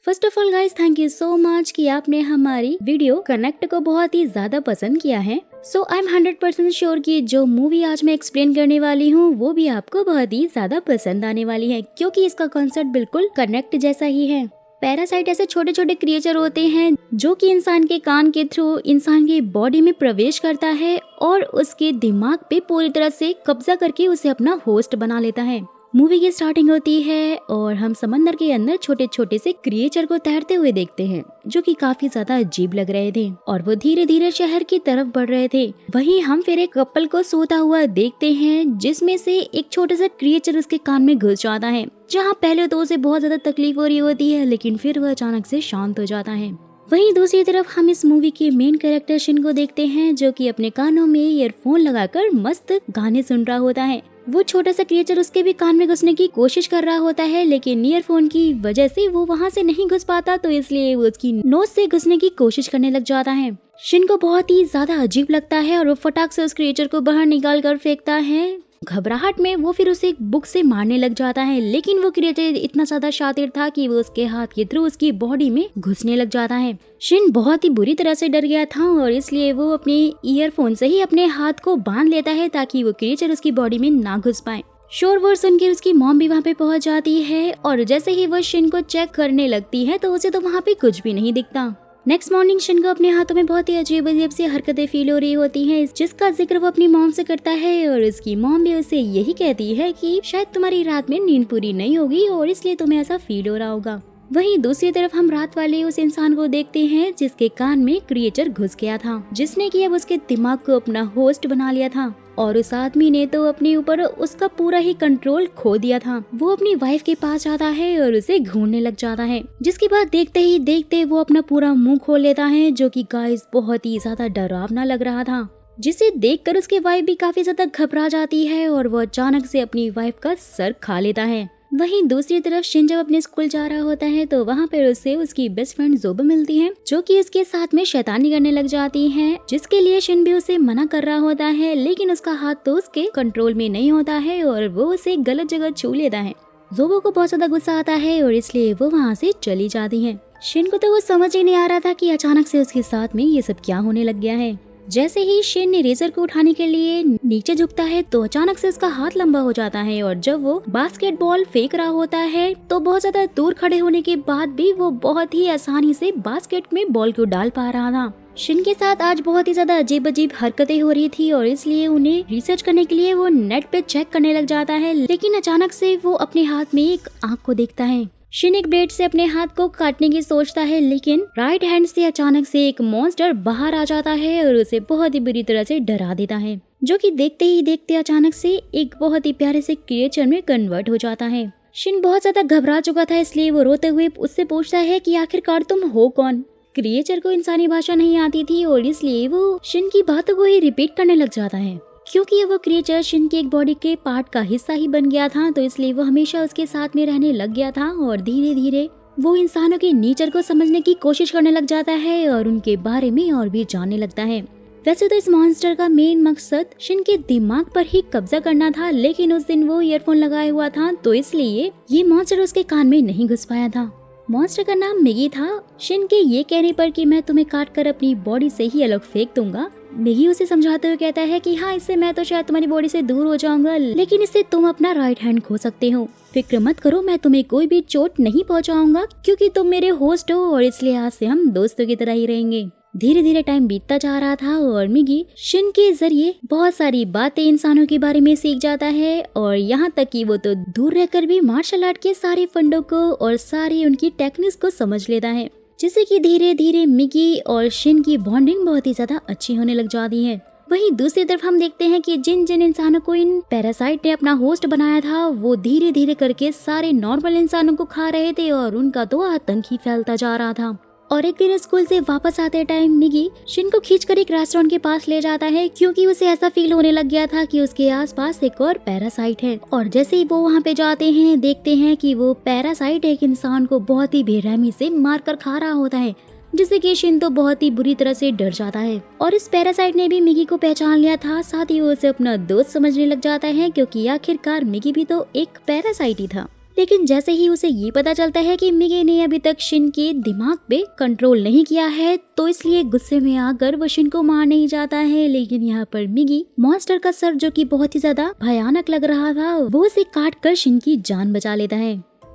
First of all guys, thank you so much कि आपने हमारी वीडियो कनेक्ट को बहुत ही ज्यादा पसंद किया है। सो आई एम 100% श्योर कि जो मूवी आज मैं एक्सप्लेन करने वाली हूँ वो भी आपको बहुत ही ज्यादा पसंद आने वाली है, क्योंकि इसका कॉन्सेप्ट बिल्कुल कनेक्ट जैसा ही है। पैरासाइट ऐसे छोटे छोटे क्रिएचर होते हैं जो कि इंसान के कान के थ्रू इंसान की बॉडी में प्रवेश करता है और उसके दिमाग पे पूरी तरह से कब्जा करके उसे अपना होस्ट बना लेता है। मूवी की स्टार्टिंग होती है और हम समंदर के अंदर छोटे छोटे से क्रिएचर को तैरते हुए देखते हैं, जो कि काफी ज्यादा अजीब लग रहे थे और वो धीरे धीरे शहर की तरफ बढ़ रहे थे। वहीं हम फिर एक कपल को सोता हुआ देखते हैं, जिसमें से एक छोटा सा क्रिएचर उसके कान में घुस जाता है। जहाँ पहले तो उसे बहुत ज्यादा तकलीफ हो रही होती है, लेकिन फिर वह अचानक से शांत हो जाता है। वहीं दूसरी तरफ हम इस मूवी के मेन कैरेक्टर शिन को देखते हैं, जो कि अपने कानों में ईयरफोन लगाकर मस्त गाने सुन रहा होता है। वो छोटा सा क्रिएचर उसके भी कान में घुसने की कोशिश कर रहा होता है, लेकिन ईयरफोन की वजह से वो वहाँ से नहीं घुस पाता, तो इसलिए वो उसकी नोज से घुसने की कोशिश करने लग जाता है। शिन को बहुत ही ज्यादा अजीब लगता है और वो फटाक से उस क्रिएचर को बाहर निकाल कर फेंकता है। घबराहट में वो फिर उसे एक बुक से मारने लग जाता है, लेकिन वो क्रिएचर इतना ज्यादा शातिर था कि वो उसके हाथ के थ्रू उसकी बॉडी में घुसने लग जाता है। शिन बहुत ही बुरी तरह से डर गया था और इसलिए वो अपने ईयरफोन से ही अपने हाथ को बांध लेता है ताकि वो क्रिएचर उसकी बॉडी में ना घुस पाए। शोर वोर सुनकर उसकी मॉम भी वहाँ पे पहुंच जाती है और जैसे ही वो शिन को चेक करने लगती है तो उसे तो वहाँ पे कुछ भी नहीं दिखता। नेक्स्ट मॉर्निंग शिन को अपने हाथों में बहुत ही अजीब अजीब सी हरकतें फील हो रही होती हैं, जिसका जिक्र वो अपनी मॉम से करता है और उसकी मॉम भी उसे यही कहती है कि शायद तुम्हारी रात में नींद पूरी नहीं होगी और इसलिए तुम्हें ऐसा फील हो रहा होगा। वहीं दूसरी तरफ हम रात वाले उस इंसान को देखते हैं जिसके कान में क्रिएचर घुस गया था, जिसने कि अब उसके दिमाग को अपना होस्ट बना लिया था और उस आदमी ने तो अपने ऊपर उसका पूरा ही कंट्रोल खो दिया था। वो अपनी वाइफ के पास जाता है और उसे घूरने लग जाता है, जिसके बाद देखते ही देखते वो अपना पूरा मुंह खोल लेता है, जो कि गाइस बहुत ही ज्यादा डरावना लग रहा था, जिसे देखकर उसकी वाइफ भी काफी ज्यादा घबरा जाती है और वो अचानक से अपनी वाइफ का सर खा लेता है। वहीं दूसरी तरफ शिन जब अपने स्कूल जा रहा होता है तो वहाँ पर उसे उसकी बेस्ट फ्रेंड जोबो मिलती है, जो कि उसके साथ में शैतानी करने लग जाती है, जिसके लिए शिन भी उसे मना कर रहा होता है, लेकिन उसका हाथ तो उसके कंट्रोल में नहीं होता है और वो उसे गलत जगह छू लेता है। जोबो को बहुत ज्यादा गुस्सा आता है और इसलिए वो वहाँ से चली जाती है। शिन को तो वो समझ ही नहीं आ रहा था कि अचानक से उसके साथ में ये सब क्या होने लग गया है। जैसे ही शिन ने रेजर को उठाने के लिए नीचे झुकता है तो अचानक से उसका हाथ लंबा हो जाता है और जब वो बास्केटबॉल फेंक रहा होता है तो बहुत ज्यादा दूर खड़े होने के बाद भी वो बहुत ही आसानी से बास्केट में बॉल को डाल पा रहा था। शिन के साथ आज बहुत ही ज्यादा अजीब अजीब हरकतें हो रही थी और इसलिए उन्हें रिसर्च करने के लिए वो नेट पे चेक करने लग जाता है, लेकिन अचानक से वो अपने हाथ में एक आँख को देखता है। शिन एक ब्लेड से अपने हाथ को काटने की सोचता है, लेकिन राइट हैंड से अचानक से एक मॉन्स्टर बाहर आ जाता है और उसे बहुत ही बुरी तरह से डरा देता है, जो कि देखते ही देखते अचानक से एक बहुत ही प्यारे से क्रिएचर में कन्वर्ट हो जाता है। शिन बहुत ज्यादा घबरा चुका था, इसलिए वो रोते हुए उससे पूछता है कि आखिरकार तुम हो कौन। क्रिएचर को इंसानी भाषा नहीं आती थी और इसलिए वो शिन की बातों को ही रिपीट करने लग जाता है। क्योंकि वो क्रिएचर शिन की एक बॉडी के पार्ट का हिस्सा ही बन गया था, तो इसलिए वो हमेशा उसके साथ में रहने लग गया था और धीरे धीरे वो इंसानों के नेचर को समझने की कोशिश करने लग जाता है और उनके बारे में और भी जानने लगता है। वैसे तो इस मॉन्स्टर का मेन मकसद शिन के दिमाग पर ही कब्जा करना था, लेकिन उस दिन वो ईयरफोन लगाए हुआ था, तो इसलिए ये मॉन्स्टर उसके कान में नहीं घुस पाया था। मॉन्स्टर का नाम मिगी था। शिन के ये कहने पर कि मैं तुम्हें काट कर अपनी बॉडी से ही अलग फेंक दूंगा, मिगी उसे समझाते हुए कहता है कि हाँ, इससे मैं तो शायद तुम्हारी बॉडी से दूर हो जाऊंगा, लेकिन इससे तुम अपना राइट हैंड खो सकते हो। फिक्र मत करो, मैं तुम्हें कोई भी चोट नहीं पहुंचाऊंगा क्योंकि तुम मेरे होस्ट हो और इसलिए आज से हम दोस्तों की तरह ही रहेंगे। धीरे धीरे टाइम बीतता जा रहा था और मिगी शिन के जरिए बहुत सारी बातें इंसानों के बारे में सीख जाता है और यहाँ तक कि वो तो दूर रहकर भी मार्शल आर्ट के सारे फंडों को और सारी उनकी टेक्निक्स को समझ लेता है, जिससे कि धीरे धीरे मिगी और शिन की बॉन्डिंग बहुत ही ज्यादा अच्छी होने लग जाती है। वहीं दूसरी तरफ हम देखते हैं कि जिन जिन इंसानों को इन पैरासाइट ने अपना होस्ट बनाया था वो धीरे धीरे करके सारे नॉर्मल इंसानों को खा रहे थे और उनका तो आतंक ही फैलता जा रहा था। और एक दिन स्कूल से वापस आते टाइम मिगी शिन को खींचकर एक रेस्टोरेंट के पास ले जाता है, क्योंकि उसे ऐसा फील होने लग गया था कि उसके आसपास एक और पैरासाइट है। और जैसे ही वो वहाँ पे जाते हैं देखते हैं कि वो पैरासाइट एक इंसान को बहुत ही बेरहमी से मारकर खा रहा होता है, जिससे कि शिन तो बहुत ही बुरी तरह से डर जाता है। और इस पैरासाइट ने भी मिगी को पहचान लिया था, साथ ही वो उसे अपना दोस्त समझने लग जाता है, क्योंकि आखिरकार मिगी भी तो एक पैरासाइट ही था। लेकिन जैसे ही उसे ये पता चलता है कि मिगी ने अभी तक शिन के दिमाग पे कंट्रोल नहीं किया है, तो इसलिए गुस्से में आकर वो शिन को मार नहीं जाता है। लेकिन यहाँ पर मिगी मॉन्स्टर का सर, जो कि बहुत ही ज्यादा भयानक लग रहा था, वो उसे काट कर शिन की जान बचा लेता है।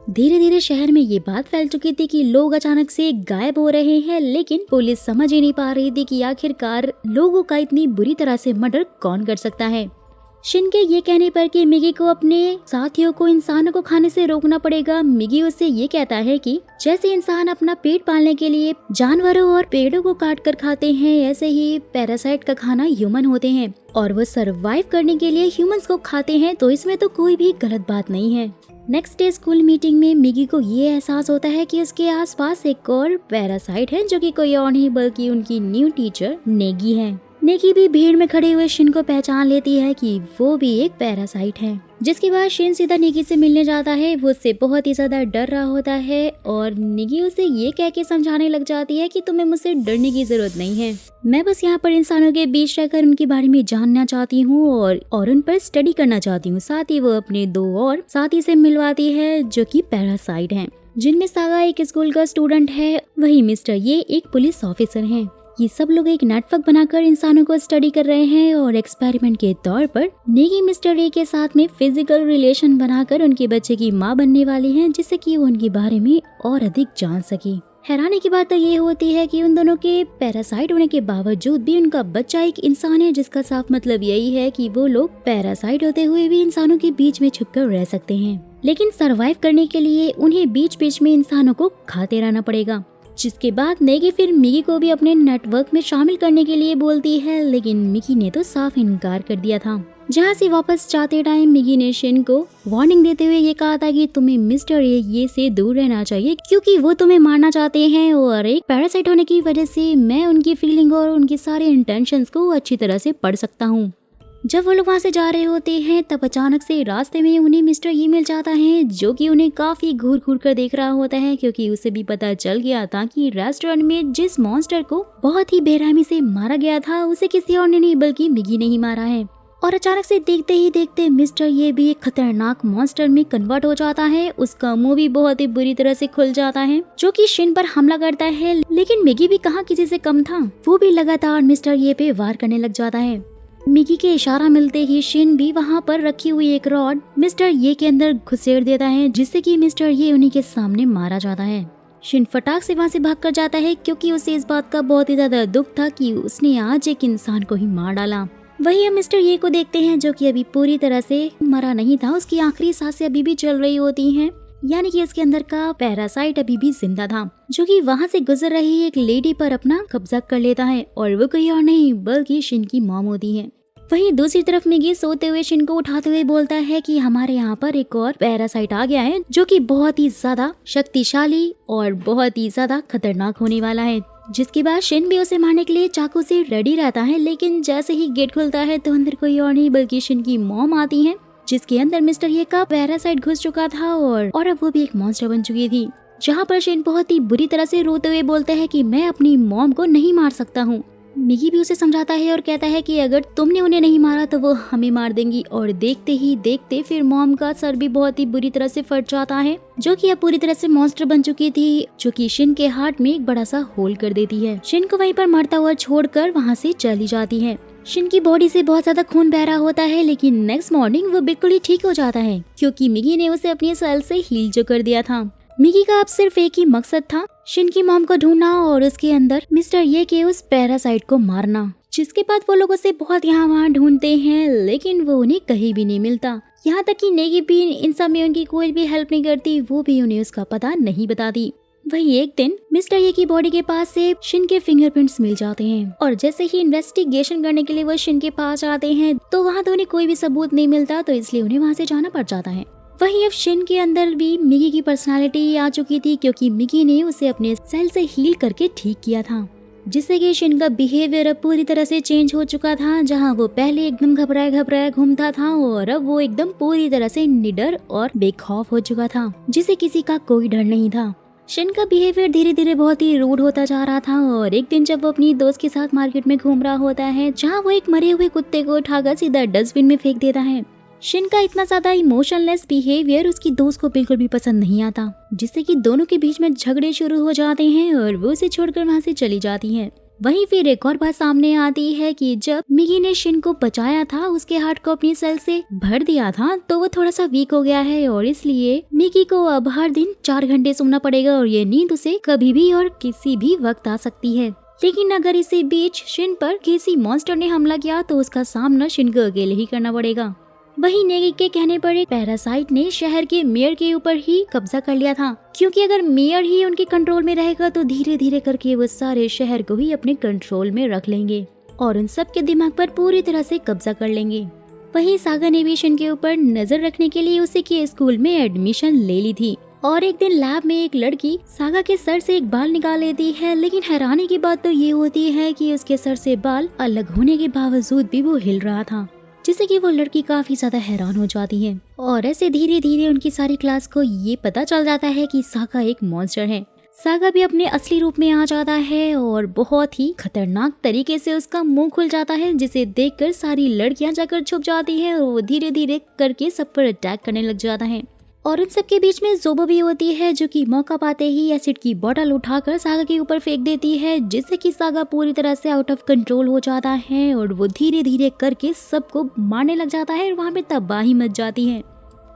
धीरे धीरे शहर में ये बात फैल चुकी थी कि लोग अचानक से गायब हो रहे हैं, लेकिन पुलिस समझ ही नहीं पा रही थी कि आखिरकार लोगों का इतनी बुरी तरह से मर्डर कौन कर सकता है। शिन के ये कहने पर कि मिगी को अपने साथियों को इंसानों को खाने से रोकना पड़ेगा, मिगी उससे ये कहता है कि जैसे इंसान अपना पेट पालने के लिए जानवरों और पेड़ों को काट कर खाते हैं, ऐसे ही पैरासाइट का खाना ह्यूमन होते हैं और वो सरवाइव करने के लिए ह्यूमंस को खाते हैं, तो इसमें तो कोई भी गलत बात नहीं है। नेक्स्ट डे स्कूल मीटिंग में मिगी को ये एहसास होता है कि उसके आसपास एक और पैरासाइट है, जो कि कोई और नहीं बल्कि उनकी न्यू टीचर नेगी है। नेगी भी भीड़ में खड़े हुए शिन को पहचान लेती है कि वो भी एक पैरासाइट है, जिसके बाद शिन सीधा नेगी से मिलने जाता है। वो उससे बहुत ही ज्यादा डर रहा होता है और नेगी उसे ये कह के समझाने लग जाती है कि तुम्हें मुझसे डरने की जरूरत नहीं है, मैं बस यहाँ पर इंसानों के बीच रहकर उनके बारे में जानना चाहती हूँ और उन पर स्टडी करना चाहती हूँ। साथ ही वो अपने 2 और साथी से मिलवाती है, जो कि पैरासाइट हैं, जिनमें सागा एक स्कूल का स्टूडेंट है, वही मिस्टर ये एक पुलिस ऑफिसर हैं। ये सब लोग एक नेटवर्क बनाकर इंसानों को स्टडी कर रहे हैं और एक्सपेरिमेंट के तौर पर नेगी मिस्टर ए के साथ में फिजिकल रिलेशन बनाकर उनके बच्चे की माँ बनने वाली हैं, जिससे कि वो उनके बारे में और अधिक जान सके। हैरानी की बात तो ये होती है कि उन दोनों के पैरासाइट होने के बावजूद भी उनका बच्चा एक इंसान है, जिसका साफ मतलब यही है कि वो लोग पैरासाइट होते हुए भी इंसानों के बीच में छुपकर रह सकते हैं, लेकिन सरवाइव करने के लिए उन्हें बीच बीच में इंसानों को खाते रहना पड़ेगा। जिसके बाद नेगी फिर मिगी को भी अपने नेटवर्क में शामिल करने के लिए बोलती है, लेकिन मिगी ने तो साफ इनकार कर दिया था। जहाँ से वापस जाते टाइम मिगी ने शिन को वार्निंग देते हुए ये कहा था कि तुम्हें मिस्टर ये से दूर रहना चाहिए, क्योंकि वो तुम्हें मारना चाहते हैं और एक पैरासाइट होने की वजह से मैं उनकी फीलिंग और उनके सारे इंटेंशंस को अच्छी तरह से पढ़ सकता हूँ। जब वो लोग वहाँ से जा रहे होते हैं, तब अचानक से रास्ते में उन्हें मिस्टर ये मिल जाता है, जो कि उन्हें काफी घूर घूर कर देख रहा होता है, क्योंकि उसे भी पता चल गया था कि रेस्टोरेंट में जिस मॉन्स्टर को बहुत ही बेरहमी से मारा गया था, उसे किसी और ने नहीं बल्कि मिगी ने ही मारा है। और अचानक से देखते ही देखते मिस्टर ये भी एक खतरनाक मॉन्स्टर में कन्वर्ट हो जाता है। उसका मुंह भी बहुत ही बुरी तरह से खुल जाता है, जो कि शिन पर हमला करता है, लेकिन मिगी भी कहाँ किसी से कम था, वो भी लगातार मिस्टर ये पे वार करने लग जाता है। मिगी के इशारा मिलते ही शिन भी वहाँ पर रखी हुई एक रॉड मिस्टर ये के अंदर घुसेड़ देता है, जिससे कि मिस्टर ये उन्हीं के सामने मारा जाता है। शिन फटाक से वहाँ से भाग कर जाता है, क्योंकि उसे इस बात का बहुत ही ज्यादा दुख था कि उसने आज एक इंसान को ही मार डाला। वही हम मिस्टर ये को देखते हैं, जो कि अभी पूरी तरह से मरा नहीं था, उसकी आखिरी सांसें अभी भी चल रही होती हैं, यानी कि इसके अंदर का पैरासाइट अभी भी जिंदा था, जो कि वहाँ से गुजर रही एक लेडी पर अपना कब्जा कर लेता है, और वो कोई और नहीं बल्कि शिन की मॉम होती है। वहीं दूसरी तरफ मिगी सोते हुए शिन को उठाते हुए बोलता है कि हमारे यहाँ पर एक और पैरासाइट आ गया है, जो कि बहुत ही ज्यादा शक्तिशाली और बहुत ही ज्यादा खतरनाक होने वाला है। जिसके बाद शिन भी उसे मारने के लिए चाकू से रेडी रहता है, लेकिन जैसे ही गेट खुलता है तो अंदर कोई और नहीं बल्कि शिन की मॉम आती है, जिसके अंदर मिस्टर ये का पैरासाइट घुस चुका था और अब वो भी एक मॉन्स्टर बन चुकी थी। जहाँ पर शिन बहुत ही बुरी तरह से रोते हुए बोलता है कि मैं अपनी मॉम को नहीं मार सकता हूँ। मिगी भी उसे समझाता है और कहता है कि अगर तुमने उन्हें नहीं मारा तो वो हमें मार देंगी, और देखते ही देखते फिर मॉम का सर भी बहुत ही बुरी तरह से फट जाता है, जो कि अब पूरी तरह से मॉन्स्टर बन चुकी थी, जो कि शिन के हार्ट में एक बड़ा सा होल कर देती है। शिन को वहीं पर मरता हुआ छोड़कर वहाँ से चली जाती है। शिन की बॉडी से बहुत ज्यादा खून बह रहा होता है, लेकिन नेक्स्ट मॉर्निंग वो बिल्कुल ही ठीक हो जाता है, क्योंकि मिगी ने उसे अपनी सेल से हील जो कर दिया था। मिगी का अब सिर्फ एक ही मकसद था, शिन की मॉम को ढूंढना और उसके अंदर मिस्टर ये के उस पैरासाइट को मारना। जिसके बाद वो लोग उसे बहुत यहाँ वहाँ ढूंढते हैं, लेकिन वो उन्हें कहीं भी नहीं मिलता। यहाँ तक कि नेगी भी इन सब में उनकी कोई भी हेल्प नहीं करती, वो भी उन्हें उसका पता नहीं बताती। वही एक दिन मिस्टर ये की बॉडी के पास से शिन के फिंगरप्रिंट्स मिल जाते हैं, और जैसे ही इन्वेस्टिगेशन करने के लिए वो शिन के पास आते हैं, तो वहाँ तो उन्हें कोई भी सबूत नहीं मिलता, तो इसलिए उन्हें वहाँ से जाना पड़ जाता है। वहीं अब शिन के अंदर भी मिगी की पर्सनालिटी आ चुकी थी, क्योंकि मिगी ने उसे अपने सेल से हील करके ठीक किया था, जिससे कि शिन का बिहेवियर अब पूरी तरह से चेंज हो चुका था। जहां वो पहले एकदम घबराया घूमता था, और अब वो एकदम पूरी तरह से निडर और बेखौफ हो चुका था, जिसे किसी का कोई डर नहीं था। शिन का बिहेवियर धीरे धीरे बहुत ही रूड होता जा रहा था, और एक दिन जब वो अपनी दोस्त के साथ मार्केट में घूम रहा होता है, जहाँ वो एक मरे हुए कुत्ते को उठाकर सीधा डस्टबिन में फेंक देता है। शिन का इतना ज्यादा इमोशनलेस बिहेवियर उसकी दोस्त को बिल्कुल भी पसंद नहीं आता, जिससे कि दोनों के बीच में झगड़े शुरू हो जाते हैं और वो उसे छोड़कर वहाँ से चली जाती है। वहीं फिर एक और बात सामने आती है कि जब मिगी ने शिन को बचाया था, उसके हार्ट को अपनी सेल से भर दिया था, तो वो थोड़ा सा वीक हो गया है और इसलिए मिगी को अब हर दिन 4 घंटे सोना पड़ेगा और ये नींद उसे कभी भी और किसी भी वक्त आ सकती है। लेकिन अगर इसी बीच शिन पर किसी मॉन्स्टर ने हमला किया तो उसका सामना शिन को अकेले ही करना पड़ेगा। वहीं नेगी के कहने पर एक पैरासाइट ने शहर के मेयर के ऊपर ही कब्जा कर लिया था, क्योंकि अगर मेयर ही उनके कंट्रोल में रहेगा तो धीरे धीरे करके वो सारे शहर को ही अपने कंट्रोल में रख लेंगे और उन सब के दिमाग पर पूरी तरह से कब्जा कर लेंगे। वहीं सागा ने भी शिन के ऊपर नजर रखने के लिए उसी के स्कूल में एडमिशन ले ली थी और एक दिन लैब में एक लड़की सागा के सर से एक बाल निकाल लेती है, लेकिन हैरानी की बात तो ये होती है कि उसके सर से बाल अलग होने के बावजूद भी वो हिल रहा था, जिससे कि वो लड़की काफी ज्यादा हैरान हो जाती है। और ऐसे धीरे धीरे उनकी सारी क्लास को ये पता चल जाता है कि सागा एक मॉन्स्टर है। सागा भी अपने असली रूप में आ जाता है और बहुत ही खतरनाक तरीके से उसका मुंह खुल जाता है, जिसे देखकर सारी लड़कियां जाकर छुप जाती है और वो धीरे धीरे करके सब पर अटैक करने लग जाता है। और उन सब के बीच में जोबो भी होती है, जो कि मौका पाते ही एसिड की बोतल उठाकर सागा के ऊपर फेंक देती है, जिससे कि सागा पूरी तरह से आउट ऑफ कंट्रोल हो जाता है और वो धीरे धीरे करके सबको मारने लग जाता है और वहाँ पे तबाही मच जाती है।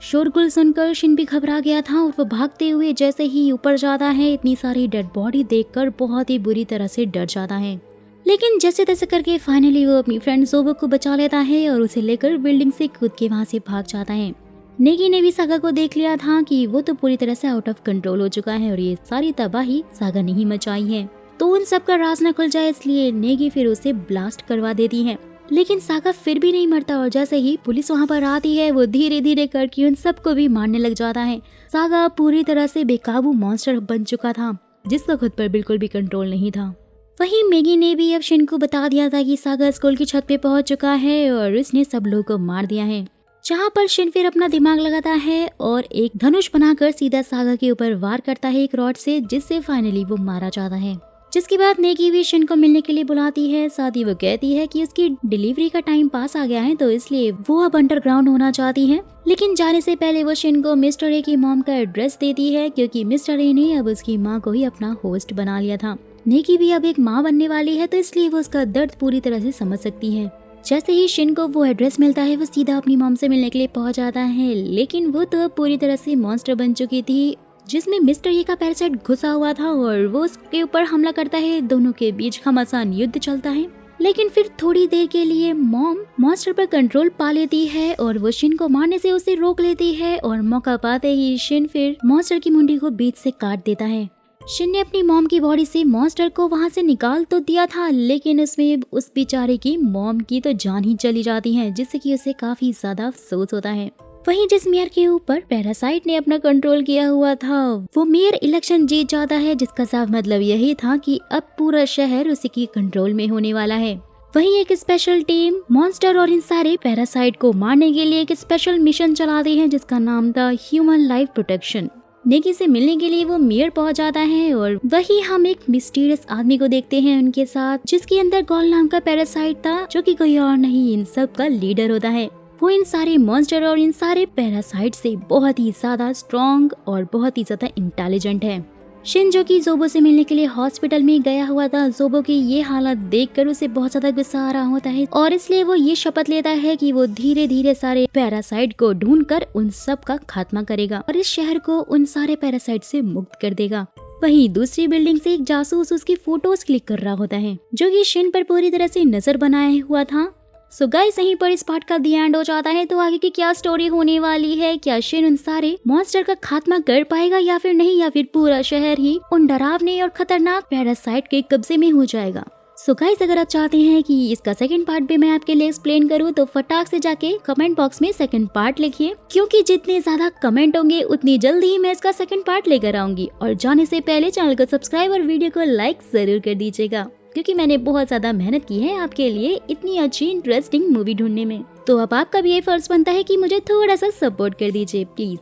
शोरगुल सुनकर शिन भी घबरा गया था और वो भागते हुए जैसे ही ऊपर जाता है, इतनी सारी डेड बॉडी देखकर बहुत ही बुरी तरह से डर जाता है। लेकिन जैसे तैसे करके फाइनली वो अपनी फ्रेंड जोबो को बचा लेता है और उसे लेकर बिल्डिंग से कूद के वहाँ से भाग जाता है। नेगी ने भी सागा को देख लिया था कि वो तो पूरी तरह से आउट ऑफ कंट्रोल हो चुका है और ये सारी तबाही सागा ने ही मचाई है, तो उन सब का राज न खुल जाए इसलिए नेगी फिर उसे ब्लास्ट करवा देती है। लेकिन सागा फिर भी नहीं मरता और जैसे ही पुलिस वहाँ पर आती है वो धीरे धीरे करके उन सबको भी मारने लग जाता है। सागा पूरी तरह से बेकाबू मॉन्स्टर बन चुका था, जिसका खुद पर बिल्कुल भी कंट्रोल नहीं था। वहीं मैगी ने भी अब शिन को बता दिया था कि सागा स्कूल की छत पे पहुंच चुका है और उसने सब लोगों को मार दिया है, जहाँ पर शिन फिर अपना दिमाग लगाता है और एक धनुष बनाकर सीधा सागा के ऊपर वार करता है एक रॉड से, जिससे फाइनली वो मारा जाता है। जिसके बाद नेगी भी शिन को मिलने के लिए बुलाती है, साथ ही वो कहती है कि उसकी डिलीवरी का टाइम पास आ गया है, तो इसलिए वो अब अंडरग्राउंड होना चाहती है। लेकिन जाने से पहले वो शिन को मिस्टर ए की मॉम का एड्रेस देती है, क्योंकि मिस्टर ए ने अब उसकी माँ को ही अपना होस्ट बना लिया था। नेगी भी अब एक माँ बनने वाली है, तो इसलिए वो उसका दर्द पूरी तरह से समझ सकती है। जैसे ही शिन को वो एड्रेस मिलता है वो सीधा अपनी मॉम से मिलने के लिए पहुंच जाता है, लेकिन वो तो पूरी तरह से मॉन्स्टर बन चुकी थी, जिसमें मिस्टर ये का पैरासाइट घुसा हुआ था और वो उसके ऊपर हमला करता है। दोनों के बीच घमासान युद्ध चलता है, लेकिन फिर थोड़ी देर के लिए मॉम मॉन्स्टर पर कंट्रोल पा लेती है और वो शिन को मारने से उसे रोक लेती है और मौका पाते ही शिन फिर मॉन्स्टर की मुंडी को बीच से काट देता है। शिन ने अपनी मॉम की बॉडी से मॉन्स्टर को वहां से निकाल तो दिया था, लेकिन उसमें उस बेचारे की मॉम की तो जान ही चली जाती है, जिससे कि उसे काफी ज्यादा अफसोस होता है। वहीं जिस मेयर के ऊपर पैरासाइट ने अपना कंट्रोल किया हुआ था वो मेयर इलेक्शन जीत जाता है, जिसका साफ मतलब यही था कि अब पूरा शहर उसी की कंट्रोल में होने वाला है। वहीं एक स्पेशल टीम मॉन्स्टर और इन सारे पैरासाइट को मारने के लिए एक स्पेशल मिशन चलाते हैं, जिसका नाम था ह्यूमन लाइफ प्रोटेक्शन। नेगी से मिलने के लिए वो मेयर पहुंच जाता है और वही हम एक मिस्टीरियस आदमी को देखते हैं उनके साथ, जिसके अंदर गॉल नाम का पैरासाइट था, जो कि कोई और नहीं इन सब का लीडर होता है। वो इन सारे मॉन्स्टर और इन सारे पैरासाइट से बहुत ही ज्यादा स्ट्रॉन्ग और बहुत ही ज्यादा इंटेलिजेंट है। शिन जो कि जोबो से मिलने के लिए हॉस्पिटल में गया हुआ था, जोबो की ये हालत देखकर उसे बहुत ज्यादा गुस्सा आ रहा होता है और इसलिए वो ये शपथ लेता है कि वो धीरे धीरे सारे पैरासाइट को ढूंढकर उन सब का खात्मा करेगा और इस शहर को उन सारे पैरासाइट से मुक्त कर देगा। वहीं दूसरी बिल्डिंग से एक जासूस उसकी फोटोज क्लिक कर रहा होता है, जो कि शिन पर पूरी तरह से नजर बनाए हुआ था। सो गाइस यहीं पर इस पार्ट का दी एंड हो जाता है। तो आगे की क्या स्टोरी होने वाली है, क्या शिन उन सारे मॉन्स्टर का खात्मा कर पाएगा या फिर नहीं, या फिर पूरा शहर ही उन डरावने और खतरनाक पैरासाइट के कब्जे में हो जाएगा। सो गाइस अगर आप चाहते हैं कि इसका सेकंड पार्ट भी मैं आपके लिए एक्सप्लेन करूं तो फटाक से जाके कमेंट बॉक्स में सेकंड पार्ट लिखिए, क्योंकि जितने ज्यादा कमेंट होंगे उतनी जल्दी ही मैं इसका सेकंड पार्ट लेकर आऊंगी। और जाने से पहले चैनल को सब्सक्राइब और वीडियो को लाइक जरूर कर दीजिएगा, क्योंकि मैंने बहुत ज्यादा मेहनत की है आपके लिए इतनी अच्छी इंटरेस्टिंग मूवी ढूंढने में। तो अब आपका भी ये फर्ज बनता है कि मुझे थोड़ा सा सपोर्ट कर दीजिए प्लीज।